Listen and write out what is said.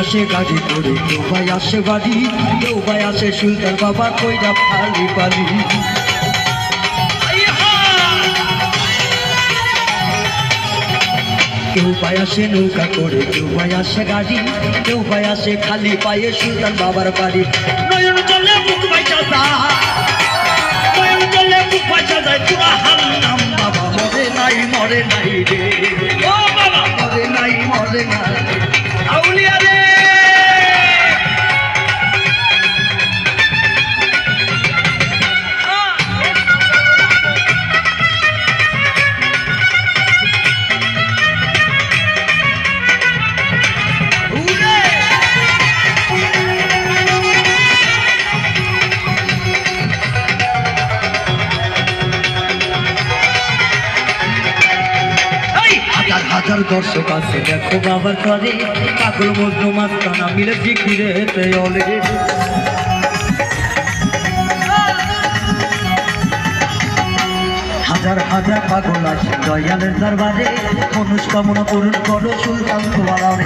আসে গাড়ি করে, কেউ ভাই আসে বাড়ি, কেউ ভাই আসে সুলতান বাবা কইরা ফালি পালি। কেউ ভাই আসে নৌকা করে, কেউ ভাই আসে গাড়ি, কেউ ভাই আসে খালি পায়ে সুলতান বাবার বাড়ি। নয়ন চলে মুখ বাইচা যায়, নয়ন চলে মুখ বাইচা যায়, পুরা হান্নাম বাবা মরে নাই রে, ও বাবা মরে নাই আউলিয়া রে। হাজার দর্শক আছে দেখো বাবার করে, পাগল মজনু মাস্তানা মিলে জিকিরেতে ওলে। হাজার হাজার পাগল আছে দয়ালের দরবারে, মনস্কামনা পূরণ করো সুলতান তোমার।